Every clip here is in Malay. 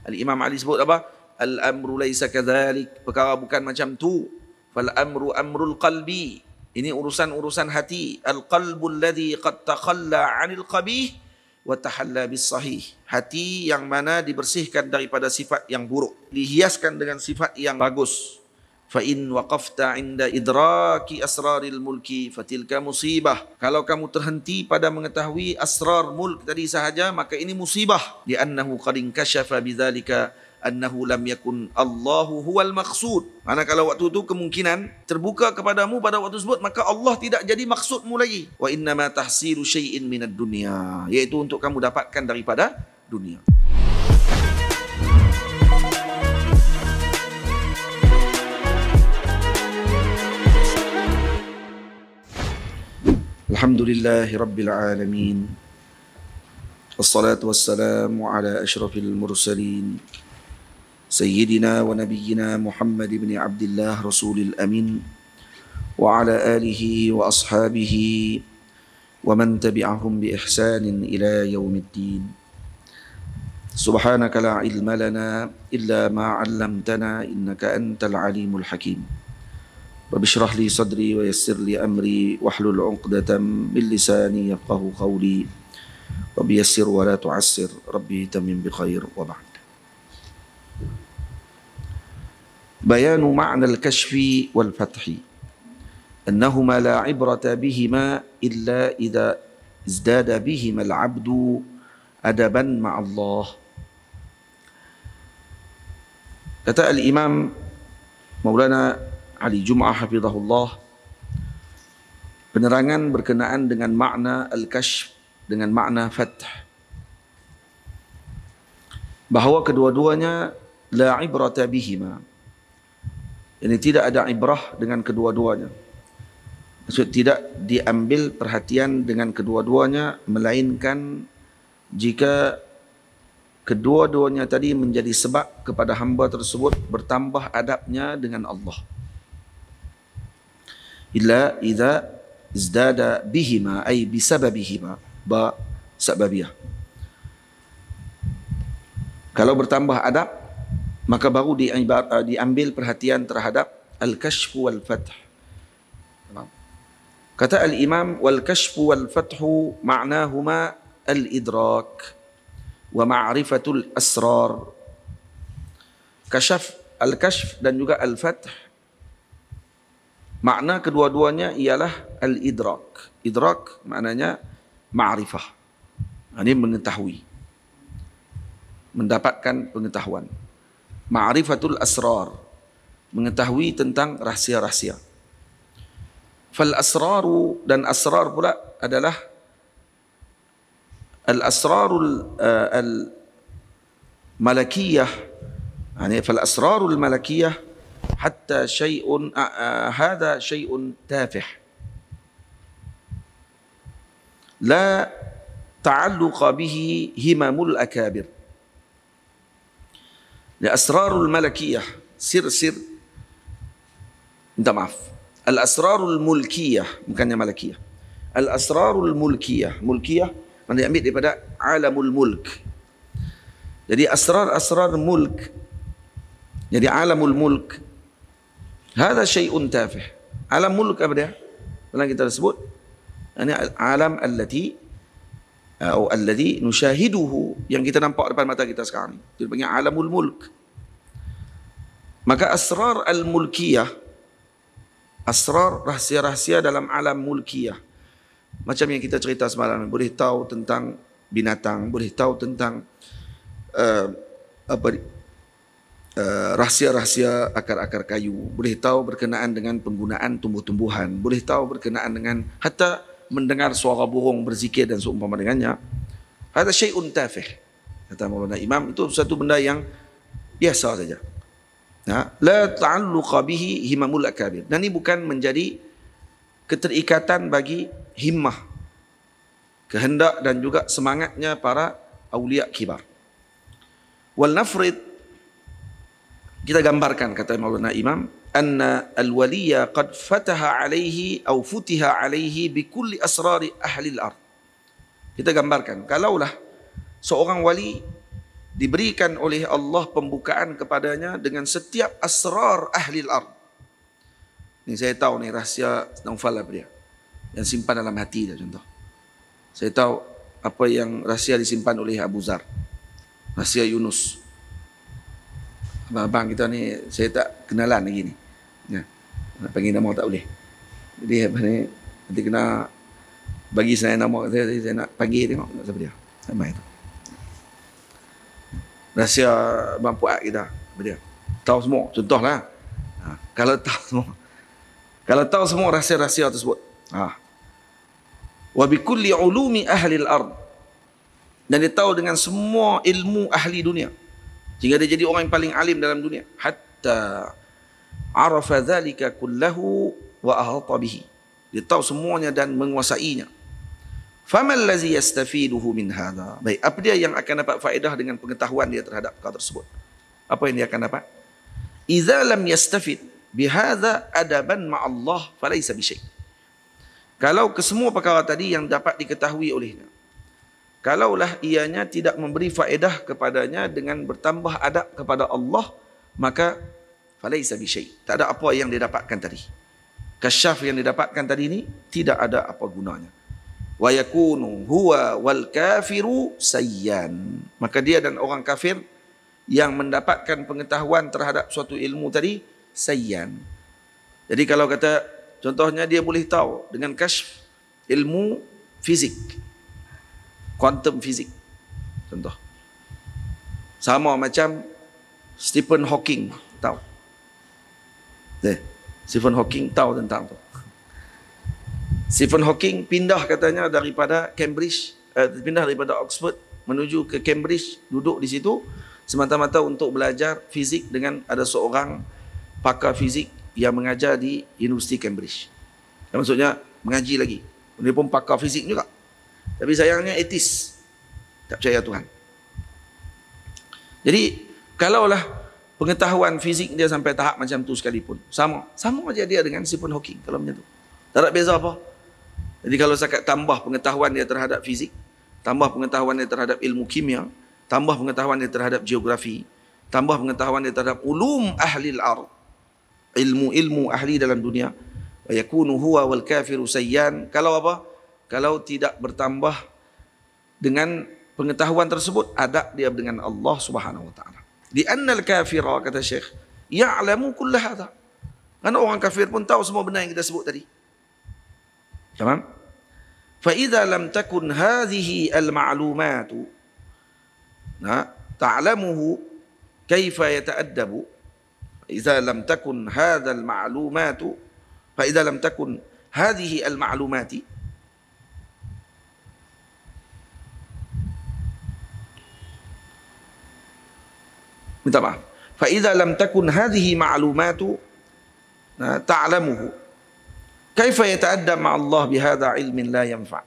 Al-Imam Ali sebut apa? Al-amru laisa kadzalik, perkara bukan macam tu. Fal amru amrul qalbi. Ini urusan-urusan hati. Al-qalbul ladzi qad takhalla 'anil qabih wa tahalla bis sahih. Hati yang mana dibersihkan daripada sifat yang buruk, dihiaskan dengan sifat yang bagus. Fa in waqafta 'inda idraki asraril mulki fatilka musibah. Kalau kamu terhenti pada mengetahui asrar mulk tadi sahaja, maka ini musibah. Li'annahu qad inkashafa bidzalika annahu lam yakun Allahu huwal maqsud. Mana kalau waktu itu kemungkinan terbuka kepadamu pada waktu tersebut, maka Allah tidak jadi maksudmu lagi. Wa innama tahsilu syai'in minad dunya, iaitu untuk kamu dapatkan daripada dunia. Alhamdulillahi Rabbil Alamin. Wassalatu wassalamu ala ashrafil mursalin Sayyidina wa nabiyyina Muhammad ibn Abdullah Rasulil Amin wa ala alihi wa ashabihi wa man tabi'ahum bi ihsanin ila yaumiddin. Subhanaka la ilma lana illa ma 'allamtana innaka antal alimul hakim. Rabbi shrah li sadri wa yassir li amri wahlul 'uqdatam min lisani yafqahu qawli. Rabbi yassir wa la tu'assir. Rabbi tamim bi khair wa ba'd. Bayanu ma'na al-kashfi wal fathi annahuma la 'ibrata bihima illa idza izdada bihima al-'abdu adaban ma'allah. Kata al-Imam Maulana Ali Jum'ah hafizahullah, penerangan berkenaan dengan makna al-kashf dengan makna fath, bahawa kedua-duanya la ibrata bihima, ini tidak ada ibrah dengan kedua-duanya. Maksud tidak diambil perhatian dengan kedua-duanya, melainkan jika kedua-duanya tadi menjadi sebab kepada hamba tersebut bertambah adabnya dengan Allah. Illa idza izdada bihima ay bisababihima, ba sababiyah. Kalau bertambah adab, maka baru diambil perhatian terhadap al-kashf wal fath. Kata al-Imam, wal kashf wal fath ma'nahuma al-idrak wa ma'rifatul asrar. Kashf, al-kashf dan juga al-fath, makna kedua-duanya ialah al-idrak. Idrak maknanya ma'rifah. Ini mengetahui, mendapatkan pengetahuan. Ma'rifatul asrar, mengetahui tentang rahsia-rahsia. Fal asraru, dan asrar pula adalah al-asrarul al-malakiyah. Fal asrarul malakiyah hatta syai'un hadha syai'un tafih la ta'alluqa bihi himamul akabir. Asrarul malakiyah, sir-sir, minta maaf, al-asrarul mulkiyah, bukannya malakiyah. Al-asrarul mulkiyah, mulkiyah mana diambil daripada alamul mulk. Jadi asrar mulk, jadi alamul mulk, hadha syai'un tafih. Alam mulk apa dia? Pernah kita sebut, ini alam allati atau alladhi nushahiduhu, yang kita nampak depan mata kita sekarang. Itu dipanggil alamul mulk. Maka asrar al-mulkiyah, asrar, rahsia-rahsia dalam alam mulkiyah, macam yang kita cerita semalam, boleh tahu tentang binatang, boleh tahu tentang rahsia-rahsia akar-akar kayu, boleh tahu berkenaan dengan penggunaan tumbuh-tumbuhan, boleh tahu berkenaan dengan hatta mendengar suara burung berzikir dan seumpama dengannya. Ada syai'un tafih, kata Maulana Imam, itu satu benda yang biasa saja. La ta'alluqa bihi himamul akabir. Dan ini bukan menjadi keterikatan bagi himmah, kehendak dan juga semangatnya para awliya kibar. Wal nafrid, kita gambarkan, kata Maulana Imam, anna al-waliya qad fataha alaihi atau futiha alaihi bi kulli asrari ahli al-ard. Kita gambarkan, kalaulah seorang wali diberikan oleh Allah pembukaan kepadanya dengan setiap asrar ahli al-ard. Ni saya tahu ni rahsia Naufal apa dia, yang simpan dalam hati dia. Contoh, saya tahu apa yang rahsia disimpan oleh Abu Zar, rahsia Yunus. Abang-abang kita ni saya tak kenalan lagi ni ya. Nak panggil nama tak boleh, jadi apa ni, nanti kena bagi saya nama saya nak panggil tengok siapa dia, sama itu. Rahsia Abang Puat kita, apa dia? Tahu semua, contohlah. Kalau tahu semua rahsia-rahsia tersebut. Wa bi kulli ulumi ahli al-ard. Dan dia tahu dengan semua ilmu ahli dunia. Sehingga dia jadi orang yang paling alim dalam dunia. Hatta arafa dhalika kullahu wa ahata bihi. Dia tahu semuanya dan menguasainya. Faman allazi yastafiduhu min hadha? Baik, apa dia yang akan dapat faedah dengan pengetahuan dia terhadap perkara tersebut? Apa yang dia akan dapat? Idza lam yastafid bihadza adaban ma Allah falaysa bi syai'. Kalau kesemua perkara tadi yang dapat diketahui olehnya, kalaulah ianya tidak memberi faedah kepadanya dengan bertambah adab kepada Allah, maka falaysa bi syai'. Tak ada apa yang dia dapatkan tadi. Kasyaf yang didapatkan tadi ni tidak ada apa gunanya. Wa yakunu huwa wal kafiru sayyan. Maka dia dan orang kafir yang mendapatkan pengetahuan terhadap suatu ilmu tadi sayyan. Jadi kalau kata contohnya dia boleh tahu dengan kasyf ilmu fizik, quantum fizik contoh. Sama macam Stephen Hawking tahu. Stephen Hawking tahu tentang tu. Stephen Hawking pindah katanya daripada Cambridge, pindah daripada Oxford menuju ke Cambridge, duduk di situ semata-mata untuk belajar fizik dengan ada seorang pakar fizik yang mengajar di Universiti Cambridge. Maksudnya mengaji lagi. Dia pun pakar fizik juga. Tapi sayangnya etis. Tak percaya Tuhan. Jadi kalaulah pengetahuan fizik dia sampai tahap macam tu sekalipun, sama aja dia dengan Stephen Hawking kalau macam tu. Tak ada beza apa. Jadi kalau saya tambah pengetahuan dia terhadap fizik, tambah pengetahuan dia terhadap ilmu kimia, tambah pengetahuan dia terhadap geografi, tambah pengetahuan dia terhadap ulum ahli al-ard, ilmu-ilmu ahli dalam dunia, wa yakunu huwa wal kafiru sayyan. Kalau apa? Kalau tidak bertambah dengan pengetahuan tersebut, adab dia dengan Allah Subhanahu wa taala. Di annal kafira, kata Syekh, ya'lamu kull hadha. Karena orang kafir pun tahu semua benda yang kita sebut tadi. Tamam? Fa idza lam takun hadhihi al-ma'lumatu ta'lamuhu kaifa yata'addabu. Idza lam takun hadha al-ma'lumatu, fa idza lam takun hadhihi al-ma'lumati, minta maaf. Fa idza lam takun hadhihi ma'lumatu ta'lamuhu kaifa yata'addab ma Allah bihadha ilmin la yanfa'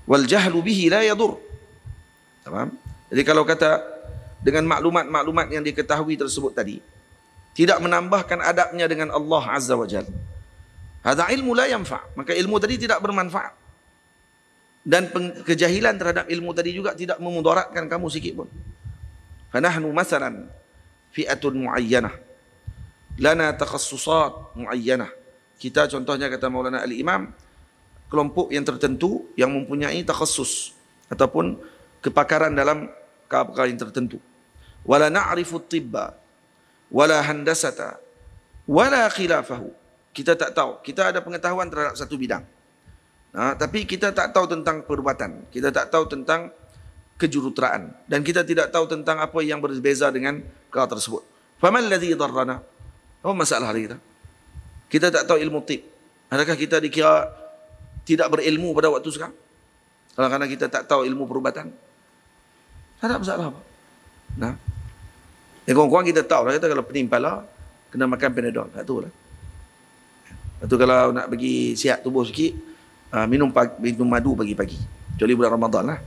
wal jahlu bihi la yadur. Tamam? Jadi kalau kata dengan maklumat-maklumat yang diketahui tersebut tadi tidak menambahkan adabnya dengan Allah Azza wa Jalla, hadha ilmu la yanfa', maka ilmu tadi tidak bermanfaat. Dan kejahilan terhadap ilmu tadi juga tidak memudaratkan kamu sikit pun. Fa nahnu masalan fi'atun muayyanah lana takhassusat muayyanah. Kita contohnya kata Maulana Al-Imam, kelompok yang tertentu yang mempunyai takhassus ataupun kepakaran dalam perkara yang tertentu. Wala na'rifu at-tibba wala handasata wala khilafahu. Kita tak tahu. Kita ada pengetahuan terhadap satu bidang. Tapi kita tak tahu tentang perubatan. Kita tak tahu tentang kejuruteraan. Dan kita tidak tahu tentang apa yang berbeza dengan perkara tersebut. Faman alladhi darrana? Apa masalah kita? Kita tak tahu ilmu tib. Adakah kita dikira tidak berilmu pada waktu sekarang? Kalau kerana kita tak tahu ilmu perubatan? Tak ada masalah apa. Nah, kurang-kurang kita tahu lah. Kita kalau pening kepala, kena makan Panadol. Tak tahu lah. Lepas tu kalau nak bagi sihat tubuh sikit, minum madu pagi-pagi. Kecuali bulan Ramadan lah.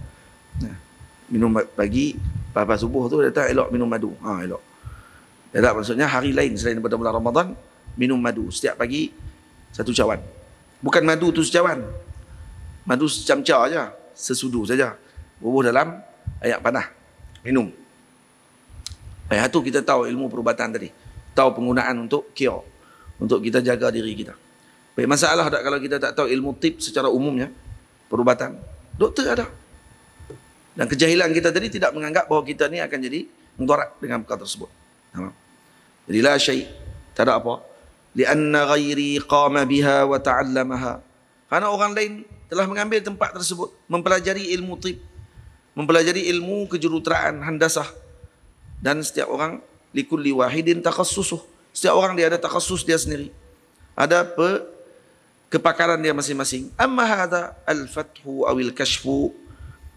Minum pagi, lepas subuh tu datang elok minum madu. Elok. Tak maksudnya hari lain selain daripada bulan Ramadan, minum madu setiap pagi satu cawan. Bukan madu tu secawan. Madu secamca aja, sesudu saja. Bubuh dalam air panas. minum. Itu kita tahu ilmu perubatan tadi. Tahu penggunaan untuk cure, untuk kita jaga diri kita. Baik, masalah tak kalau kita tak tahu ilmu tip secara umumnya, perubatan. Doktor ada. Dan kejahilan kita tadi tidak menganggap bahawa kita ni akan jadi mudarat dengan perkara tersebut. Jadi la syai', tak ada apa. Lianna ghairi qama biha wa ta'allamaha. Karena orang lain telah mengambil tempat tersebut, mempelajari ilmu tib, mempelajari ilmu kejuruteraan, handasah. Dan setiap orang likulli wahidin takhassusuh. Setiap orang dia ada takhassus dia sendiri. Ada kepakaran dia masing-masing. Amma hadha al-fathu awil kashfu,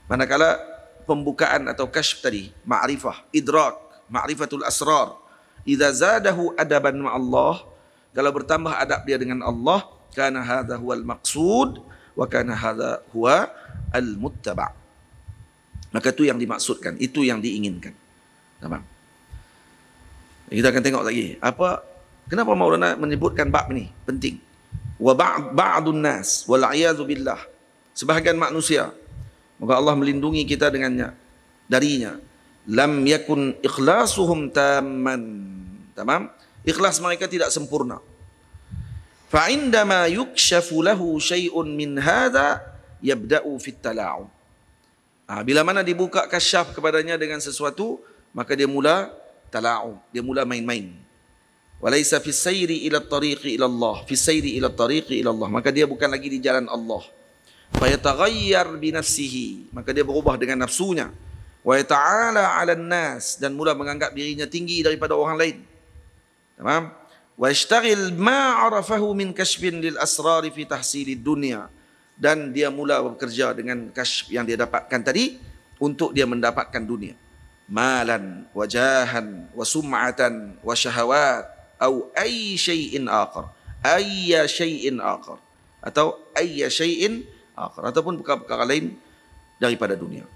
manakala pembukaan atau kashf tadi, ma'rifah, idrak, ma'rifatul asrar, idza zadahu adaban ma'allah, kalau bertambah adab dia dengan Allah, kana hadha huwal maqsud wa kana hadha huwa al-muttaba'. Maka itu yang dimaksudkan, itu yang diinginkan. Tamam. Kita akan tengok lagi kenapa Maulana menyebutkan bab ini penting. Wa ba'dun nas wal a'yadzu billah, sebahagian manusia, moga Allah melindungi kita darinya, lam yakun ikhlasuhum tamman. Tamam? Ikhlas mereka tidak sempurna. Fa indama yukshafu lahu syai'un min hadha yabda'u fit tala'um. Bila mana dibuka kasyaf kepadanya dengan sesuatu, maka dia mula tala'um, dia mula main-main. Walaysa fi sayri ila tariqi ila Allah, fi sayri ila tariqi ila Allah, maka dia bukan lagi di jalan Allah. Fa yataghayyar bi nafsihi, maka dia berubah dengan nafsunya. Wa yata'ala 'ala an-nas, dan mula menganggap dirinya tinggi daripada orang lain. Tamam? Wa yashtaghil ma 'arafahu min kashfin lil asrar fi tahsilid dunya, dan dia mula bekerja dengan kashf yang dia dapatkan tadi untuk dia mendapatkan dunia. Malan, wajahan, wa sum'atan, wa syahawat, atau ay syai'in akhar, ayya syai'in akhar, atau ayya syai'in akhar, ataupun perkara-perkara lain daripada dunia.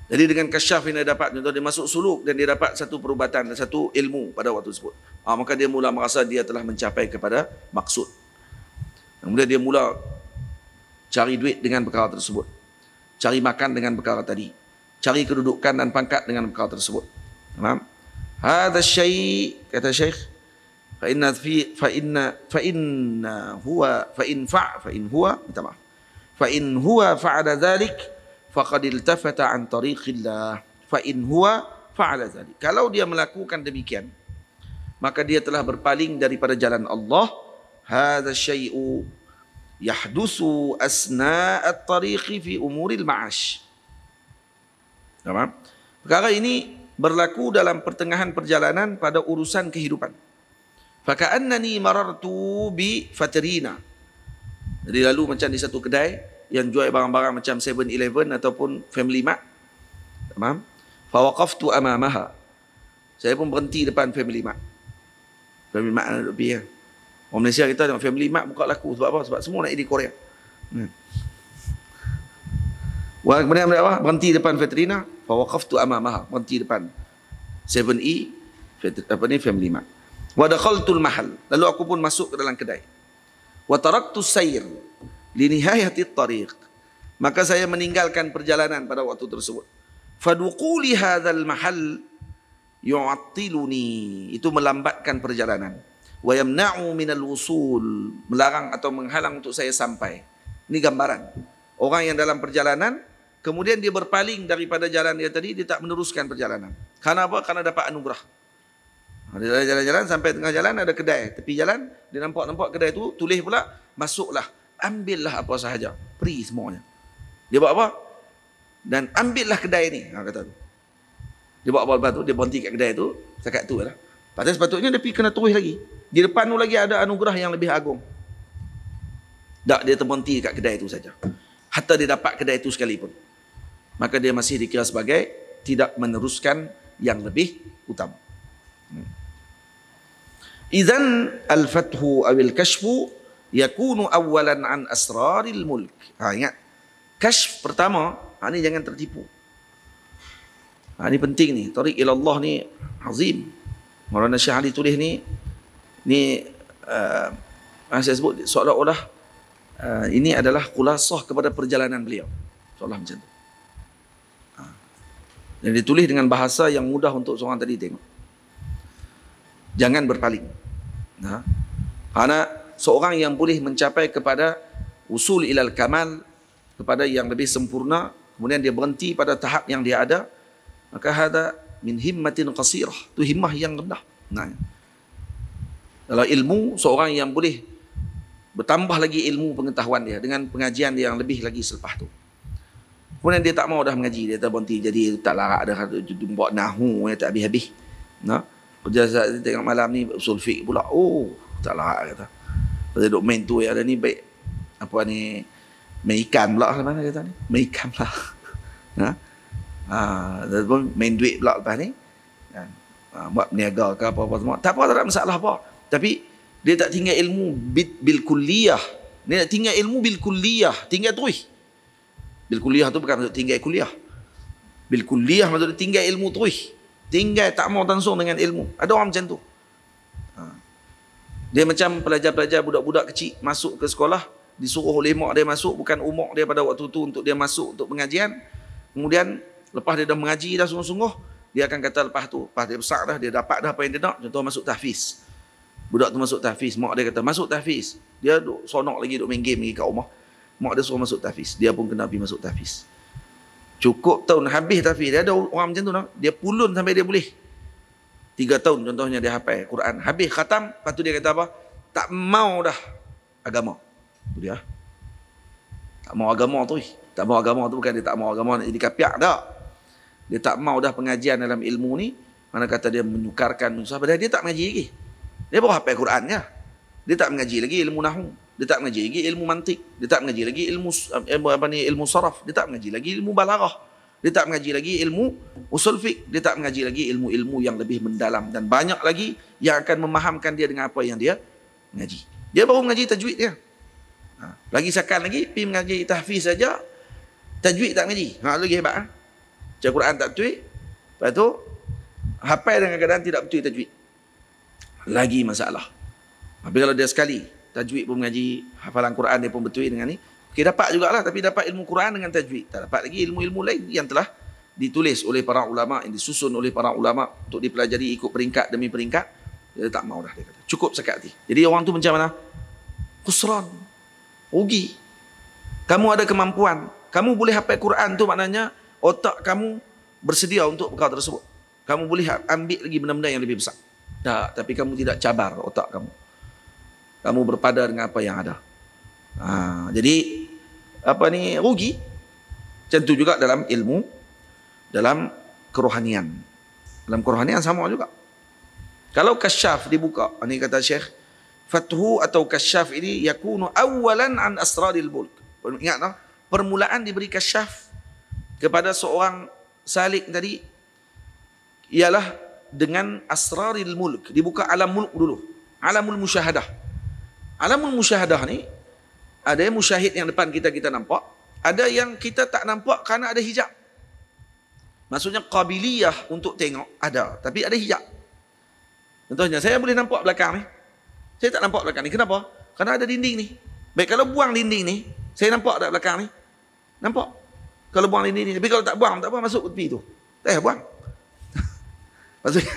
Jadi dengan kasyaf yang dia dapat, contoh dia masuk suluk dan dia dapat satu perubatan dan satu ilmu pada waktu tersebut, maka dia mula merasa dia telah mencapai kepada maksud. Kemudian dia mula cari duit dengan perkara tersebut, cari makan dengan perkara tadi, cari kedudukan dan pangkat dengan perkara tersebut. Faham? Hadha syai', kata Syekh, fa in huwa fa'ala dhalik faqad iltafata an tariqillah. Fa in huwa fa'ala dhalik, kalau dia melakukan demikian, maka dia telah berpaling daripada jalan Allah. Hadha syai'u yahdusu asna'at tariqi fi umuril ma'ash. Tamam? Perkara ini berlaku dalam pertengahan perjalanan pada urusan kehidupan. Faka'annani marartu bi fatrina. Jadi lalu macam di satu kedai yang jual barang-barang macam 7-Eleven ataupun Family Mart. Tamam? Fawaqaftu amamaha. Saya pun berhenti depan Family Mart. Family Mart ada lebih ya. Orang Malaysia kita tengok Family Mart buka laku sebab apa? Sebab semua nak di Korea. Kemudian apa? Berhenti depan Veterina, fawaqaftu amamaha, berhenti depan 7E Family Mart. Wa dakhaltul mahal, lalu aku pun masuk ke dalam kedai. Wa taraktu sayr li nihayati tariq, maka saya meninggalkan perjalanan pada waktu tersebut. Faduquli hadzal mahal yu'attiluni, itu melambatkan perjalanan. Wa yamna'u minal wusul, melarang atau menghalang untuk saya sampai. Ini gambaran orang yang dalam perjalanan kemudian dia berpaling daripada jalan dia tadi, dia tak meneruskan perjalanan. Karena apa? Karena dapat anugerah. Dia jalan-jalan sampai tengah jalan ada kedai, tepi jalan dia nampak kedai tu, tulis pula, masuklah, ambillah apa sahaja, free semuanya. Dia buat apa? Dan ambillah kedai ni, kata tu. Dia buat apa lepas tu? Dia berhenti kat kedai tu, setakat tu lah. Padahal sepatutnya dia pergi kena terus lagi. Di depan tu lagi ada anugerah yang lebih agung. Tak, dia terberhenti kat kedai tu saja. Hatta dia dapat kedai tu sekalipun, maka dia masih dikira sebagai tidak meneruskan yang lebih utama. Idzan al-fathu awil kashfu yakunu awalan an asraril mulk. Ingat, kashf pertama, ini jangan tertipu. Ini penting ni, tariq ila Allah ni azim. Maulana Syekh Ali tulis ni saya sebut seolah-olah ini adalah khulasah kepada perjalanan beliau. Seolah macam tu. Dan ditulis dengan bahasa yang mudah untuk seorang tadi tengok. Jangan berpaling. Karena seorang yang boleh mencapai kepada usul ilal kamal, kepada yang lebih sempurna, kemudian dia berhenti pada tahap yang dia ada, maka hada min himmatin qasirah, itu himmah yang rendah. Kalau ilmu, seorang yang boleh bertambah lagi ilmu pengetahuan dia dengan pengajian dia yang lebih lagi selepas tu. Kemudian dia tak mau dah mengaji, dia tak berhenti jadi tak larat dah, buat nahu yang tak habis-habis. Kerja saat tengok malam ni usul fiqh pula. Oh, tak larat kata. Pasal duk main tu yang ada ni baik apa ni, main ikan pula mana kata ni? Main ikan pula. Main duit pula lepas ni. Buat peniaga ke apa-apa semua. Tak apa, tak ada masalah apa. Tapi dia tak tinggal ilmu bil kulliyah. Dia nak tinggal ilmu bil kulliyah, tinggal terus. Bil kulliyah tu bukan maksud tinggal kuliah. Bil kulliyah maksud tinggal ilmu terus. Tinggal tak mau langsung dengan ilmu. Ada orang macam tu. Dia macam pelajar-pelajar budak-budak kecil masuk ke sekolah, disuruh oleh mak dia masuk, bukan umur dia pada waktu tu untuk dia masuk untuk pengajian. Kemudian lepas dia dah mengaji dah sungguh-sungguh, dia akan kata lepas tu, lepas dia besar dah, dia dapat dah apa yang dia nak. Contoh masuk tahfiz. Budak tu masuk tahfiz, mak dia kata masuk tahfiz. Dia duk sonok lagi, duk main game lagi kat rumah. Mak dia suruh masuk tahfiz. Dia pun kena pergi masuk tahfiz. Cukup tahun habis tahfiz. Dia ada orang macam tu nak. Dia pulun sampai dia boleh. 3 tahun contohnya dia hafal Quran. Habis khatam, lepas tu dia kata apa? Tak mau dah agama. Tu dia. Tak mau agama tu. Tak mau agama tu bukan dia tak mau agama nak jadi kapiak tak. Dia tak mau dah pengajian dalam ilmu ni. Mana kata dia menyukarkan, padahal dia tak mengaji lagi. Dia baru hafal Quran je. Dia tak mengaji lagi ilmu nahwu. Dia tak mengaji lagi ilmu mantik. Dia tak mengaji lagi ilmu saraf. Dia tak mengaji lagi ilmu balaghah. Dia tak mengaji lagi ilmu usul fiqh. Dia tak mengaji lagi ilmu-ilmu yang lebih mendalam. Dan banyak lagi yang akan memahamkan dia dengan apa yang dia mengaji. Dia baru mengaji tajwid dia. Lagi sekan lagi, pergi mengaji tahfiz saja, tajwid tak mengaji. Lagi hebat. Baca Quran tak betul. Lepas tu, hafal dengan keadaan tidak betul tajwid. Lagi masalah. Tapi kalau dia sekali, tajwid pun mengaji, hafalan Quran dia pun betul dengan ni, okey dapat jugalah, tapi dapat ilmu Quran dengan tajwid. Tak dapat lagi ilmu-ilmu lain yang telah ditulis oleh para ulama, yang disusun oleh para ulama untuk dipelajari ikut peringkat demi peringkat. Dia tak mau dah, dia kata. Cukup sakit hati. Jadi orang tu macam mana? Khusran. Rugi. Kamu ada kemampuan. Kamu boleh hafal Quran tu maknanya otak kamu bersedia untuk perkara tersebut. Kamu boleh ambil lagi benda-benda yang lebih besar. Tak, tapi kamu tidak cabar otak kamu. Kamu berpada dengan apa yang ada. Jadi apa ni, rugi. Macam tu juga dalam ilmu, dalam kerohanian. Dalam kerohanian sama juga. Kalau kasyaf dibuka, ini kata Syekh, fathu atau kasyaf ini yakunu awalan an asraril mulk. Ingat tak? Permulaan diberi kasyaf kepada seorang salik tadi ialah dengan asraril mulk. Dibuka alam mulk dulu. Alamul musyahadah. Alamul musyahadah ni ada yang musyahid yang depan kita nampak, ada yang kita tak nampak kerana ada hijab. Maksudnya qabiliyah untuk tengok ada, tapi ada hijab. Contohnya saya boleh nampak belakang ni. Saya tak nampak belakang ni. Kenapa? Kerana ada dinding ni. Baik, kalau buang dinding ni, saya nampak tak belakang ni? Nampak. Kalau buang dinding ni, tapi kalau tak buang, masuk ke tepi tu. Tak buang. Maksudnya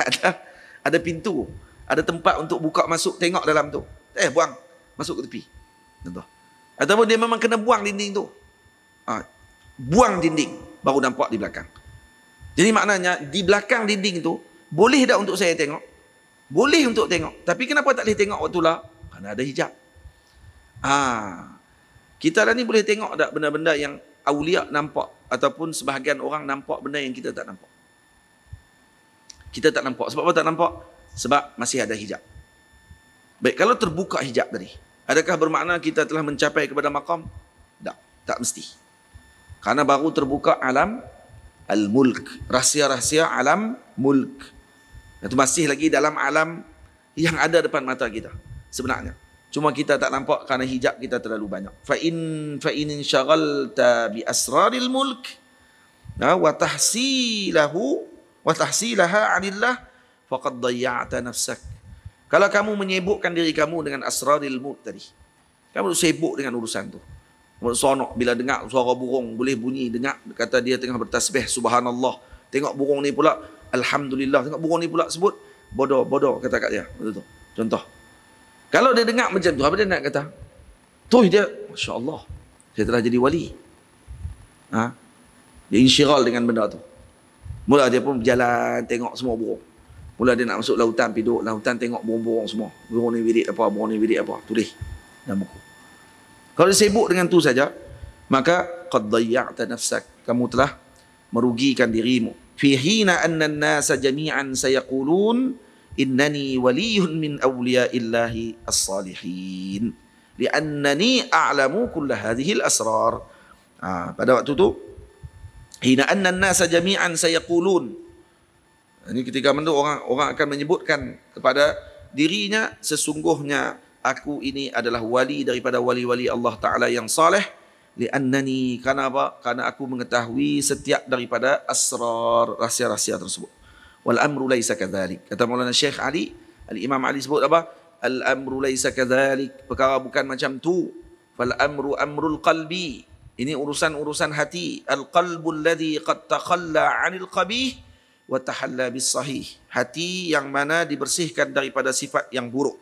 ada pintu, ada tempat untuk buka masuk tengok dalam tu. Buang, masuk ke tepi. Contoh. Ataupun dia memang kena buang dinding tu. Buang dinding, baru nampak di belakang. Jadi maknanya di belakang dinding tu boleh tak untuk saya tengok? Boleh untuk tengok. Tapi kenapa tak boleh tengok waktu lah? Kerana ada hijab. Kita lah ni boleh tengok tak benda-benda yang awliya nampak, ataupun sebahagian orang nampak benda yang kita tak nampak. Kita tak nampak. Sebab apa tak nampak? Sebab masih ada hijab. Baik, kalau terbuka hijab tadi, adakah bermakna kita telah mencapai kepada maqam? Tak, tak mesti. Karena baru terbuka alam al-mulk, rahsia-rahsia alam mulk. Itu masih lagi dalam alam yang ada depan mata kita sebenarnya. Cuma kita tak nampak kerana hijab kita terlalu banyak. Fa in insyaghalta bi asraril mulk wa tahsilaha 'anillah faqad dayya'ta nafsak. Kalau kamu menyibukkan diri kamu dengan asraril mulk tadi, kamu sibuk dengan urusan tu. Sonok bila dengar suara burung boleh bunyi, dengar kata dia tengah bertasbih subhanallah, Tengok burung ni pula, alhamdulillah. Tengok burung ni pula sebut, bodoh kata kat dia. Betul tu. Contoh. Kalau dia dengar macam tu, apa dia nak kata? Tu dia, Masya Allah, saya telah jadi wali. Dia insyiral dengan benda tu. Mula dia pun berjalan, tengok semua burung. Mula dia nak masuk lautan, pergi duduk lautan, tengok burung-burung semua. Burung ni wirid apa, burung ni wirid apa. Tulis dalam buku. Kalau dia sibuk dengan tu saja, maka qad dayya'ta nafsak, kamu telah merugikan dirimu. Fi hina anna an-nasa jami'an sayaqulun innani waliyun min awliya'illahi as-salihin li'annani a'lamu kull hadhihi al-asrar. Pada waktu tu, hina anna an-nasa jami'an sayaqulun, ini ketika mana orang akan menyebutkan kepada dirinya, sesungguhnya aku ini adalah wali daripada wali-wali Allah Ta'ala yang saleh. Li'annani, karena apa? Karena aku mengetahui setiap daripada asrar, rahsia-rahsia tersebut. Wal amru laisa kadzalik. Kata Maulana Syekh Ali, Al-Imam Ali sebut apa? Al amru laisa kadzalik. Perkara bukan macam tu. Fal amru amrul qalbi. Ini urusan-urusan hati. Al qalbul ladzi qad takhalla 'anil qabih wa tahalla bis sahih. Hati yang mana dibersihkan daripada sifat yang buruk,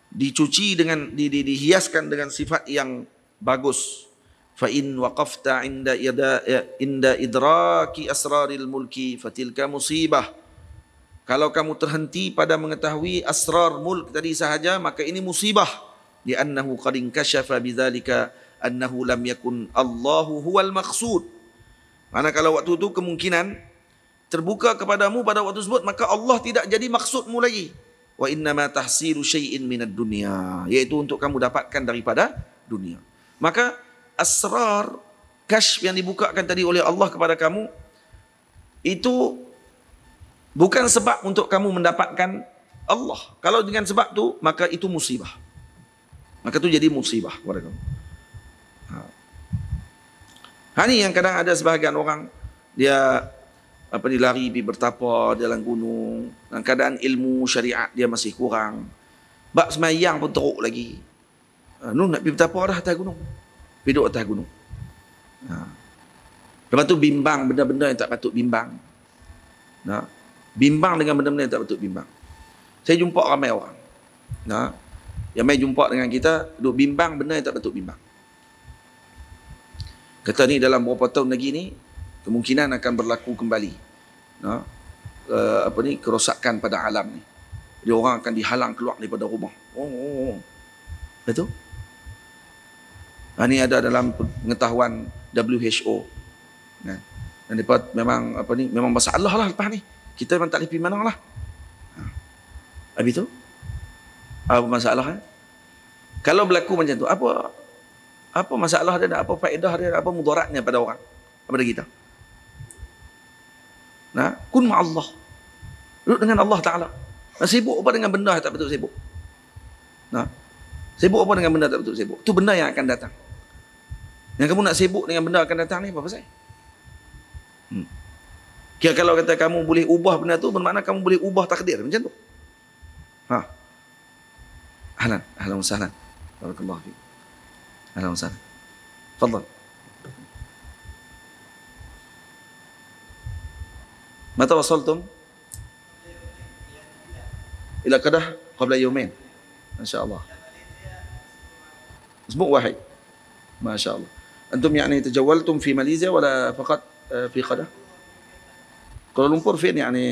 dicuci dengan dihiaskan dengan sifat yang bagus. Fa in waqafta inda idraki asraril mulki fatilka musibah. Kalau kamu terhenti pada mengetahui asrar mulk tadi sahaja, maka ini musibah. Li'annahu qad inkashafa bidzalika annahu lam yakun Allahu huwal maqsud. Mana kalau waktu itu kemungkinan terbuka kepadamu pada waktu tersebut, maka Allah tidak jadi maksudmu lagi. Wa innama tahsilu syai'in minad dunya, iaitu untuk kamu dapatkan daripada dunia. Maka asrar kasyf yang dibukakan tadi oleh Allah kepada kamu itu bukan sebab untuk kamu mendapatkan Allah. Kalau dengan sebab tu, maka itu musibah. Maka itu jadi musibah kepada kamu. Ini yang kadang ada sebahagian orang, dia lari pergi bertapa dalam gunung, dalam keadaan ilmu syariat dia masih kurang. Bab semayang pun teruk lagi. Nak pergi bertapa dah atas gunung. Pergi duduk atas gunung. Lepas tu bimbang benda-benda yang tak patut bimbang. Bimbang dengan benda-benda yang tak patut bimbang. Saya jumpa ramai orang. Yang mai jumpa dengan kita, duk bimbang benda yang tak patut bimbang. Kata ni dalam beberapa tahun lagi ni, kemungkinan akan berlaku kembali kerosakan pada alam ni. Jadi orang akan dihalang keluar daripada rumah. Betul? Ini ada dalam pengetahuan WHO. Dan lepas memang memang masalah lah lepas ni. Kita memang tak boleh pergi mana lah. Habis tu apa masalah? Kalau berlaku macam tu, apa masalah dia, apa faedah dia, apa mudaratnya pada orang, kepada kita? Kun ma'allah. Duduk dengan Allah Ta'ala. Sibuk apa dengan benda yang tak betul sibuk? Sibuk apa dengan benda tak betul sibuk? Itu benda yang akan datang. Yang kamu nak sibuk dengan benda akan datang ni apa pasal? Kira kalau kata kamu boleh ubah benda tu, bermakna kamu boleh ubah takdir macam tu. Ahlan wa sahlan. Barakallahu fiik. Ahlan wa sahlan. Tafadhal. متى وصلتم إلى قدح قبل يومين ما شاء الله أسبوع واحد ما شاء الله. أنتم يعني تجولتم في ماليزيا ولا فقط في قدح؟ كوالالمبور فين يعني؟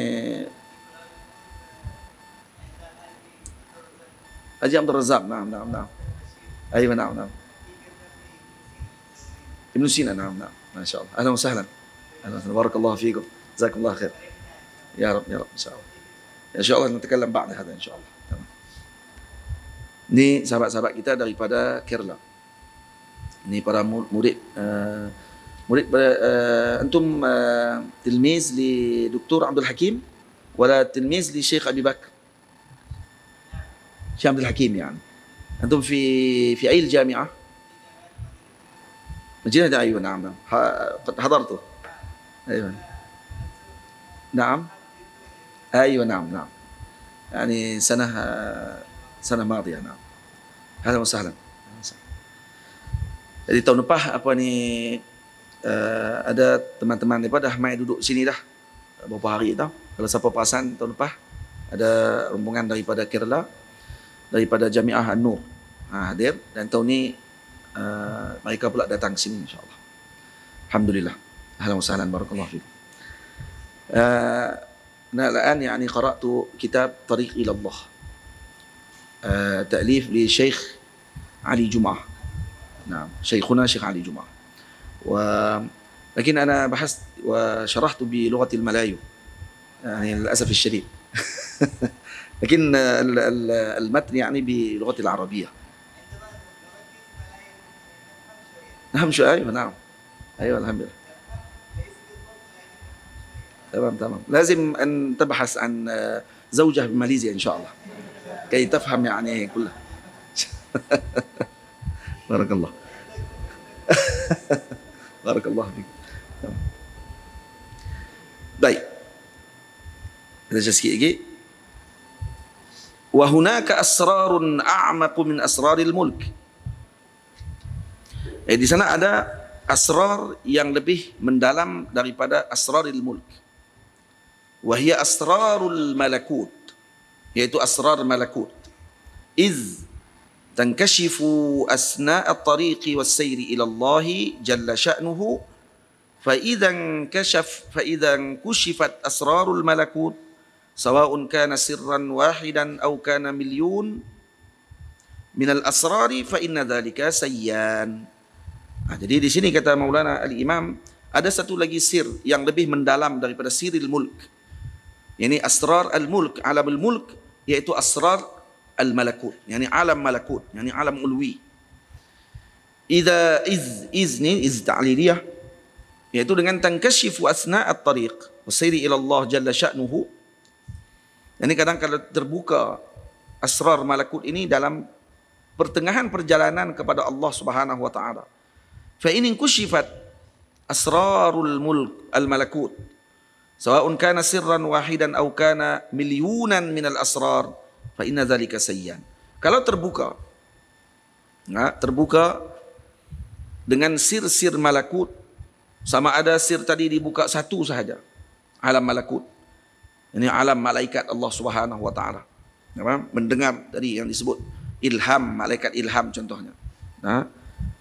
حجي عبد الرزاق. نعم أيوة نعم ابن سينا. نعم ما شاء الله. أهلا وسهلا. بارك الله فيكم. جزاكم الله خير. يا رب إن شاء الله. إن شاء الله نتكلم بعد هذا إن شاء الله. تمام. Ini sahabat-sahabat kita daripada Kerala. Ini para murid antum tilmiz li Dr. Abdul Hakim ولا تلميذ لشيخ أبي بكر؟ شيخ عبد الحكيم يعني. أنتم في أي الجامعة؟ مدينة. أيوة نعم قد حضرته. أيوة نعم يعني سنة ماضية. نعم أهلا وسهلا. Jadi tahun lepas ada teman-teman daripada dah mai duduk sini dah beberapa hari tau. Kalau siapa perasan tahun lepas ada rombongan daripada Kerala, daripada Jamiah An-Nur hadir, dan tahun ni mereka pula datang sini insya-Allah. Alhamdulillah. Ahlan wa sahlan, barakallahu fikum. أنا الآن يعني قرأت كتاب طريق إلى الله تأليف لشيخ علي جمعة. نعم، شيخنا شيخ علي جمعة. لكن أنا بحثت وشرحت بلغة الملايو يعني للأسف الشديد. لكن المتن يعني بلغة العربية. نعم شو، أيوة نعم، أيوة الحمد لله. تمام. لازم أن تبحث عن زوجة بماليزيا إن شاء الله كي تفهم يعني كلها. بارك الله. بارك الله فيك. baik, kita just sikit lagi. وهناك أسرار أعمق من أسرار الملك. Di sana ada asrar yang lebih mendalam daripada asraril mulk. Wahia asrarul malakut, yaitu asrar malakut. Iz tankashifu asna' at-tariqi was-sayri ila Allah jalla sya'nuhu, fa idzan kushifat asrarul malakut sawa'un kana sirran wahidan aw kana milyun min al-asrari fa inna dhalika sayyan. Jadi di sini kata Maulana Al-Imam, ada satu lagi sir yang lebih mendalam daripada siril mulk. Yani asrar al-mulk, alam al-mulk, yaitu asrar al-malakut, yani alam malakut, yani alam ulwi. Iz ta'liliyah, yaitu dengan tankashifu asna' at-tariq wasayri ila Allah jalla sya'nuhu. Yani kadang kalau terbuka asrar malakut ini dalam pertengahan perjalanan kepada Allah Subhanahu wa taala. Fa in kushifat asrarul mulk al-malakut sawa'un kana sirran wahidan aw kana milyunan minal asrar fa inna dhalika sayyan. Kalau terbuka dengan sir-sir malakut, sama ada sir tadi dibuka satu sahaja, alam malakut, ini alam malaikat Allah Subhanahu wa taala, mendengar tadi yang disebut ilham, malaikat ilham contohnya,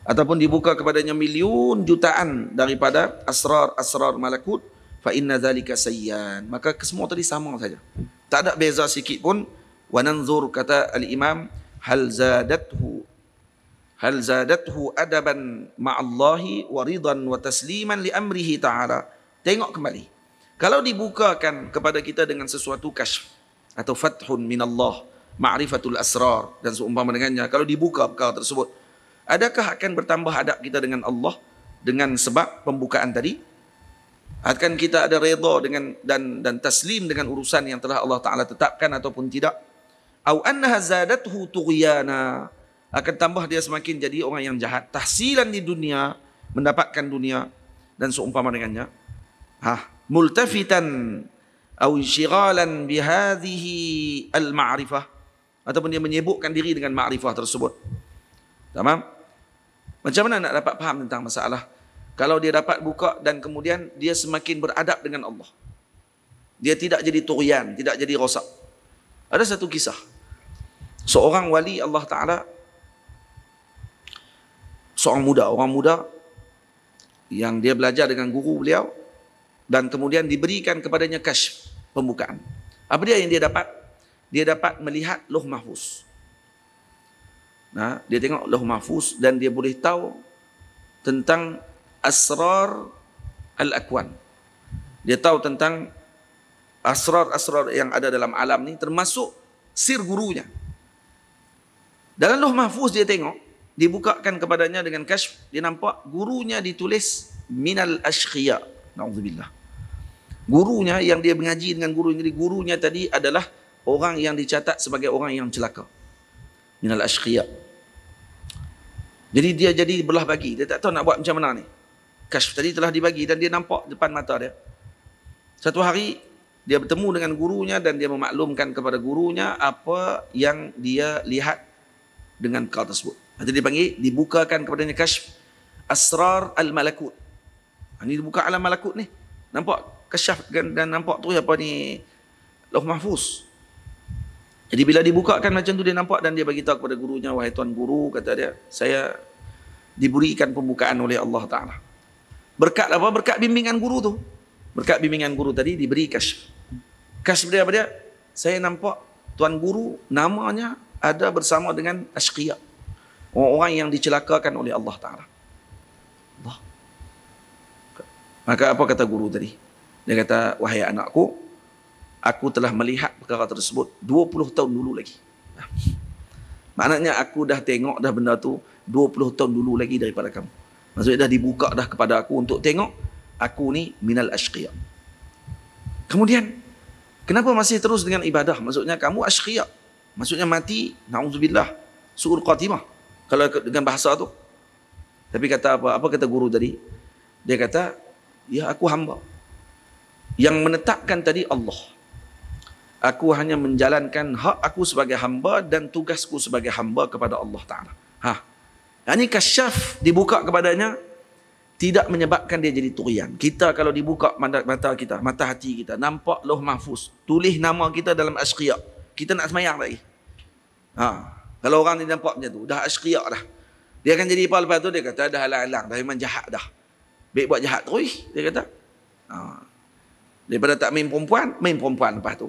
ataupun dibuka kepadanya miliun jutaan daripada asrar malakut, fa inna dzalika sayyan, maka kesemua tadi sama saja, tak ada beza sikit pun. Wa nanzur, kata al-imam, hal zadathu adaban ma'allahi wa ridan wa tasliman li amrihi ta'ala. Tengok kembali, kalau dibukakan kepada kita dengan sesuatu kasyf atau fathun minallah, ma'rifatul asrar dan seumpama dengannya, kalau dibuka perkara tersebut, adakah akan bertambah adab kita dengan Allah dengan sebab pembukaan tadi? Akan kita ada redha dengan dan taslim dengan urusan yang telah Allah Taala tetapkan ataupun tidak? Au annaha zadathu tughyana, akan tambah dia semakin jadi orang yang jahat, tahsilan di dunia, mendapatkan dunia dan seumpama dengannya. Multafitan au insyighalan bihadhihi al-ma'rifah, ataupun dia menyibukkan diri dengan ma'rifah tersebut. Tamam? Macam mana nak dapat faham tentang masalah? Kalau dia dapat buka dan kemudian dia semakin beradab dengan Allah, dia tidak jadi tughyan, tidak jadi rosak. Ada satu kisah, seorang wali Allah Ta'ala, orang muda yang dia belajar dengan guru beliau, dan kemudian diberikan kepadanya kasyf, pembukaan. Apa dia yang dia dapat? Dia dapat melihat Lauh Mahfuz. Dia tengok Lauh Mahfuz dan dia boleh tahu tentang asrar al-akwan. Dia tahu tentang asrar-asrar yang ada dalam alam ni, termasuk sir gurunya. Dalam Lauh Mahfuz dia tengok, dibukakan kepadanya dengan kasyf, dia nampak gurunya ditulis minal ashqiya. Na'udzubillah. Gurunya yang dia mengaji dengan gurunya tadi adalah orang yang dicatat sebagai orang yang celaka. Minal ashqiya. Jadi dia jadi belah bagi, dia tak tahu nak buat macam mana ni. Kasyf tadi telah dibagi dan dia nampak depan mata dia. Satu hari dia bertemu dengan gurunya dan dia memaklumkan kepada gurunya apa yang dia lihat dengan perkara tersebut. Jadi dipanggil, dibukakan kepadanya kasyf asrar al-malakut. Ini buka alam malakut ni. Nampak kasyaf dan nampak tu apa ni, Lauh Mahfuz. Jadi bila dibukakan macam tu dia nampak dan dia bagi tahu kepada gurunya, wahai tuan guru, kata dia, saya diberikan pembukaan oleh Allah Ta'ala. Berkat apa? Berkat bimbingan guru tu. Berkat bimbingan guru tadi diberi kasyaf. Kasyaf dia apa dia? Saya nampak tuan guru namanya ada bersama dengan asyqiya. Orang-orang yang dicelakakan oleh Allah Ta'ala. Allah. Maka apa kata guru tadi? Dia kata, wahai anakku, aku telah melihat perkara tersebut 20 tahun dulu lagi. Maknanya aku dah tengok dah benda tu 20 tahun dulu lagi daripada kamu. Maksudnya dah dibuka dah kepada aku untuk tengok aku ni minal asyqiya. Kemudian, kenapa masih terus dengan ibadah? Maksudnya kamu asyqiya. Maksudnya mati, na'udzubillah, su'ul khatimah. Kalau dengan bahasa tu. Tapi kata apa? Apa kata guru tadi? Dia kata, ya aku hamba. Yang menetapkan tadi Allah. Aku hanya menjalankan hak aku sebagai hamba dan tugasku sebagai hamba kepada Allah Ta'ala. Ini kasyaf dibuka kepadanya, tidak menyebabkan dia jadi turian. Kita kalau dibuka mata kita, mata hati kita, nampak Lauh Mahfuz, tulis nama kita dalam asyqiya, kita nak semayang lagi. Kalau orang ni nampak macam tu, dah asyqiya dah. Dia akan jadi apa lepas tu? Dia kata, dah halang-halang, dah memang jahat dah. Baik buat jahat terus, dia kata. Daripada tak main perempuan lepas tu.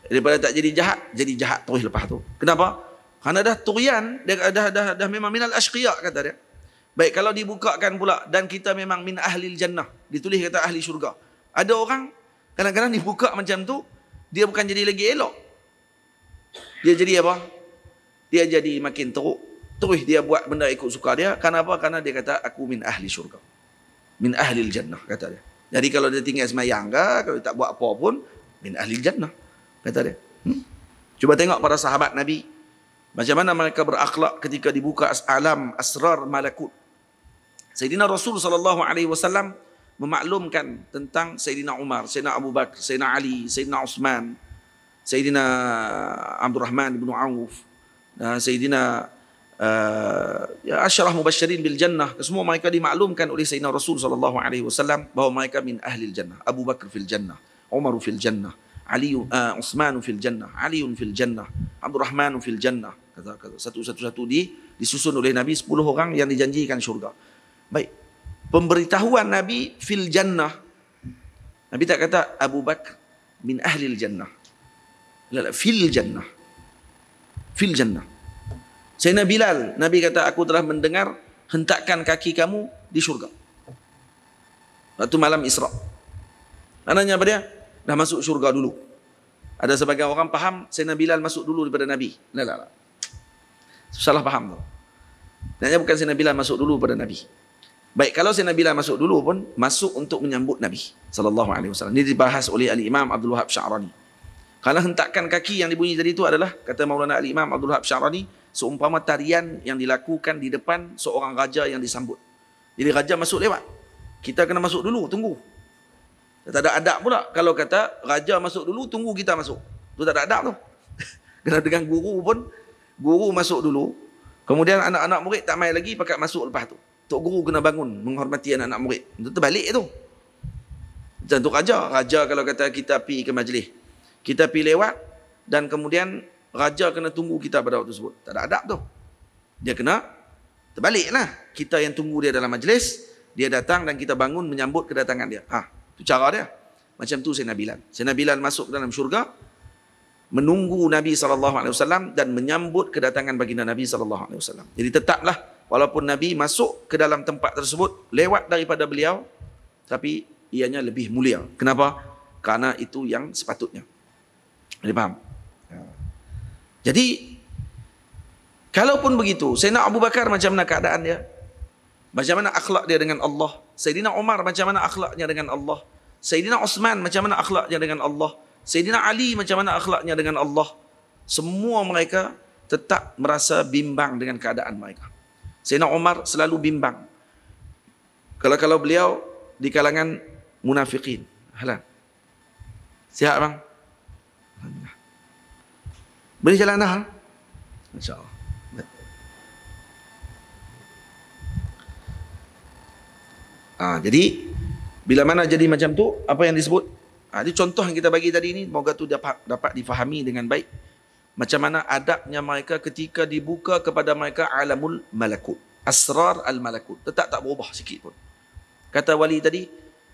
Daripada tak jadi jahat terus lepas tu. Kenapa? Kerana dah turian, dia dah memang minal asyqiya, kata dia. Baik, kalau dibukakan pula dan kita memang min ahlil jannah, ditulis kata ahli syurga. Ada orang kadang-kadang dibuka macam tu, dia bukan jadi lagi elok. Dia jadi apa? Dia jadi makin teruk. Terus dia buat benda ikut suka dia. Kenapa? Kerana dia kata aku min ahli syurga. Min ahlil jannah, kata dia. Jadi kalau dia tinggal semayang ke, kalau dia tak buat apa pun, min ahlil jannah, kata dia. Cuba tengok para sahabat Nabi, macam mana mereka berakhlak ketika dibuka alam asrar malakut. Sayyidina Rasul SAW memaklumkan tentang Sayyidina Umar, Sayyidina Abu Bakar, Sayyidina Ali, Sayyidina Uthman, Sayyidina Abdul Rahman bin Auf, Sayyidina Asyarah Mubasyirin bil Jannah. Semua mereka dimaklumkan oleh Sayyidina Rasul SAW bahawa mereka min ahlil jannah. Abu Bakar fil jannah, Umar fil jannah, Ali, Uthman fil jannah, Ali fil jannah, Abdul Rahman fil jannah. Kata satu-satu disusun oleh Nabi 10 orang yang dijanjikan syurga. Baik. Pemberitahuan Nabi fil jannah. Nabi tak kata Abu Bakar min ahlil jannah. La, fil jannah. Fil jannah. Sayyidina Bilal, Nabi kata aku telah mendengar hentakkan kaki kamu di syurga. Waktu malam Isra. Maknanya apa dia? Dah masuk syurga dulu. Ada sebagian orang faham Sayyidina Bilal masuk dulu daripada Nabi. La. Salah faham tu. Sebenarnya bukan Sayyidina Bilal masuk dulu pada Nabi. Baik, kalau Sayyidina Bilal masuk dulu pun, masuk untuk menyambut Nabi SAW. Ini dibahas oleh Al-Imam Abdul Wahab Sya'rani. Kalau hentakkan kaki yang dibunyi tadi itu adalah, kata Maulana Al-Imam Abdul Wahab Sya'rani, seumpama tarian yang dilakukan di depan seorang raja yang disambut. Jadi raja masuk lewat. Kita kena masuk dulu, tunggu. Tak ada adab pula. Kalau kata raja masuk dulu, tunggu kita masuk. Itu tak ada adab tu. Kena dengan guru pun, guru masuk dulu. Kemudian anak-anak murid tak main lagi, pakat masuk lepas tu. Tok guru kena bangun, menghormati anak-anak murid. Itu terbalik tu. Macam tu raja. Raja kalau kata kita pergi ke majlis, kita pergi lewat, dan kemudian raja kena tunggu kita pada waktu tersebut. Tak ada adab tu. Dia kena terbaliklah. Kita yang tunggu dia dalam majlis, dia datang dan kita bangun menyambut kedatangan dia. Itu cara dia. Macam tu Sayyidina Bilal. Sayyidina Bilal masuk ke dalam syurga, menunggu Nabi SAW dan menyambut kedatangan baginda Nabi SAW. Jadi tetaplah, walaupun Nabi masuk ke dalam tempat tersebut, lewat daripada beliau, tapi ianya lebih mulia. Kenapa? Karena itu yang sepatutnya. Jadi faham? Jadi, kalaupun begitu, Sayyidina Abu Bakar macam mana keadaan dia? Macam mana akhlak dia dengan Allah? Sayyidina Umar macam mana akhlaknya dengan Allah? Sayyidina Uthman macam mana akhlaknya dengan Allah? Sayyidina Ali macam mana akhlaknya dengan Allah? Semua mereka tetap merasa bimbang dengan keadaan mereka. Sayyidina Umar selalu bimbang. Kalau beliau di kalangan munafikin. Halan. Sihat bang? Alhamdulillah. Boleh jalan dah? InsyaAllah. Jadi Bila mana jadi macam tu, apa yang disebut? Ini contoh yang kita bagi tadi ni, moga tu dapat difahami dengan baik. Macam mana adabnya mereka ketika dibuka kepada mereka alamul malakut. Asrar al-malakut. Tetap tak berubah sikit pun. Kata wali tadi,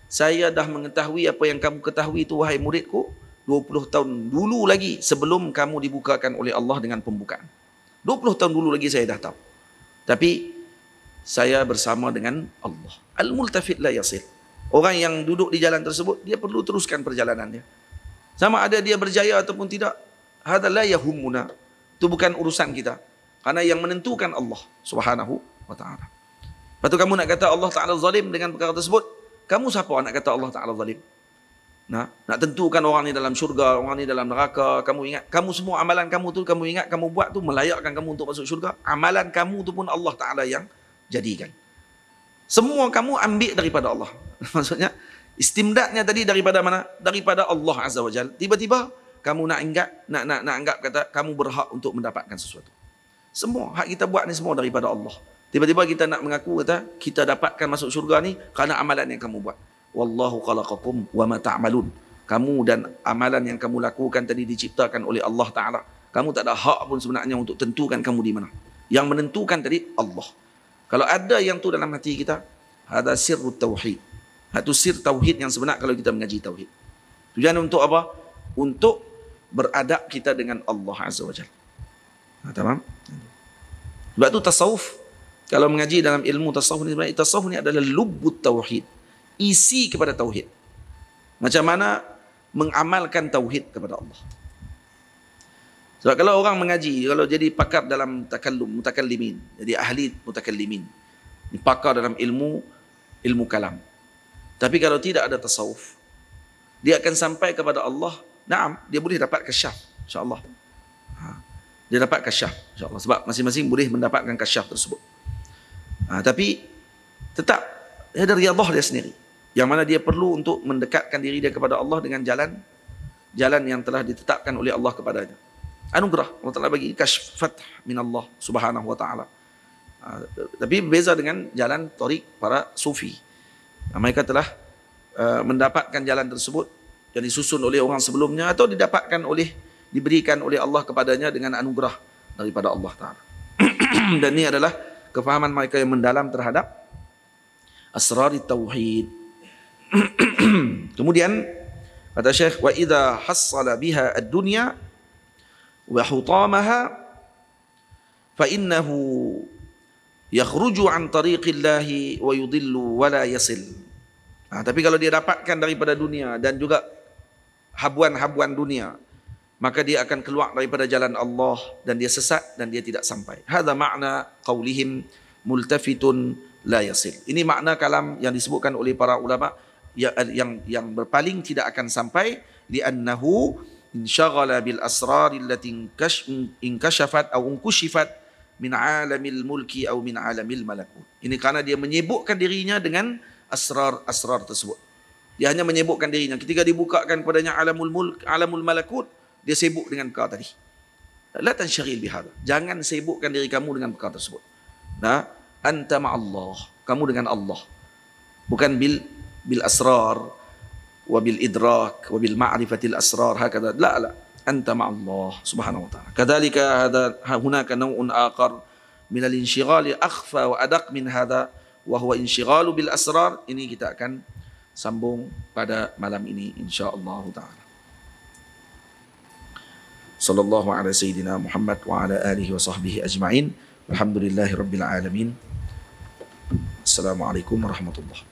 saya dah mengetahui apa yang kamu ketahui tu wahai muridku, 20 tahun dulu lagi sebelum kamu dibukakan oleh Allah dengan pembukaan. 20 tahun dulu lagi saya dah tahu. Tapi saya bersama dengan Allah. Al-multafit la yasil. Orang yang duduk di jalan tersebut, dia perlu teruskan perjalanannya. Sama ada dia berjaya ataupun tidak, hadza la yahummuna. Itu bukan urusan kita. Karena yang menentukan Allah Subhanahu wa taala. Lepas tu kamu nak kata Allah Taala zalim dengan perkara tersebut, kamu siapa nak kata Allah Taala zalim? Nak tentukan orang ni dalam syurga, orang ni dalam neraka. Kamu ingat, kamu semua amalan kamu tu, kamu ingat kamu buat tu melayakkan kamu untuk masuk syurga. Amalan kamu tu pun Allah Ta'ala yang jadikan. Semua kamu ambil daripada Allah. Maksudnya, istimdadnya tadi daripada mana? Daripada Allah Azza wa Jalla. Tiba-tiba, kamu nak anggap kata, kamu berhak untuk mendapatkan sesuatu. Semua, hak kita buat ni semua daripada Allah. Tiba-tiba kita nak mengaku kata, kita dapatkan masuk syurga ni kerana amalan yang kamu buat. Wallahu khalaqakum wa ma ta'malun. Kamu dan amalan yang kamu lakukan tadi diciptakan oleh Allah Ta'ala. Kamu tak ada hak pun sebenarnya untuk tentukan kamu di mana. Yang menentukan tadi Allah. Kalau ada yang tu dalam hati kita, ada sirrut tauhid. Itu sir tauhid yang sebenar kalau kita mengaji tauhid. Tujuan untuk apa? Untuk beradab kita dengan Allah Azza wa Jalla. Tamam? Sebab tu tasawuf, kalau mengaji dalam ilmu tasawuf ni, sebenarnya tasawuf ni adalah lubbut tauhid. Isi kepada tauhid. Macam mana mengamalkan tauhid kepada Allah. Sebab kalau orang mengaji, kalau jadi pakar dalam takallum, mutakallimin, jadi ahli mutakallimin, pakar dalam ilmu kalam. Tapi kalau tidak ada tasawuf, dia akan sampai kepada Allah. Naam, dia boleh dapat kasyaf, insya-Allah. Dia dapat kasyaf, insya-Allah. Sebab masing-masing boleh mendapatkan kasyaf tersebut. Tapi tetap ada riyadhah dia sendiri. Yang mana dia perlu untuk mendekatkan diri dia kepada Allah dengan jalan yang telah ditetapkan oleh Allah kepadanya. Anugerah Allah Ta'ala bagi kasyf fath min Allah Subhanahu wa ta'ala. Tapi berbeza dengan jalan tariq para sufi. Mereka telah mendapatkan jalan tersebut yang disusun oleh orang sebelumnya atau diberikan oleh Allah kepadanya dengan anugerah daripada Allah Ta'ala. Dan ini adalah kefahaman mereka yang mendalam terhadap asrar tauhid. Kemudian kata Syekh, wa idza hassala biha ad-dunya wa hutamaha fa innahu yakhruju an tariqillahi wa yudillu wa la yasil. Tapi kalau dia dapatkan daripada dunia dan juga habuan-habuan dunia, maka dia akan keluar daripada jalan Allah dan dia sesat dan dia tidak sampai. Hadza makna qaulihim multafitun la yasil. Ini makna kalam yang disebutkan oleh para ulama yang berpaling tidak akan sampai, li'annahu insyaghala bil asrar allati inkashafat atau unkushifat min alamil mulki atau min alamil malakut. Ini kerana dia menyibukkan dirinya dengan asrar tersebut. Dia hanya menyibukkan dirinya. Ketika dibukakan padanya alamul mulk, alamul malakut, dia sibuk dengan perkara tadi. La tansyaghil bihadha. Jangan sibukkan diri kamu dengan perkara tersebut. Anta ma'allah. Kamu dengan Allah. Bukan bil asrar wa bil idrak wa bil ma'rifatil asrar hakadha. La. Anta ma'allah subhanahu wa ta'ala. Kadzalika hunaka naw'un akhar min al-inshighal akhfa wa adaq min hadha wa huwa inshighalu bil asrar. Ini kita akan sambung pada malam ini insya-Allah taala. Sallallahu ala sayyidina Muhammad wa ala alihi wa sahbihi ajma'in. Alhamdulillahirabbil alamin. Assalamualaikum warahmatullahi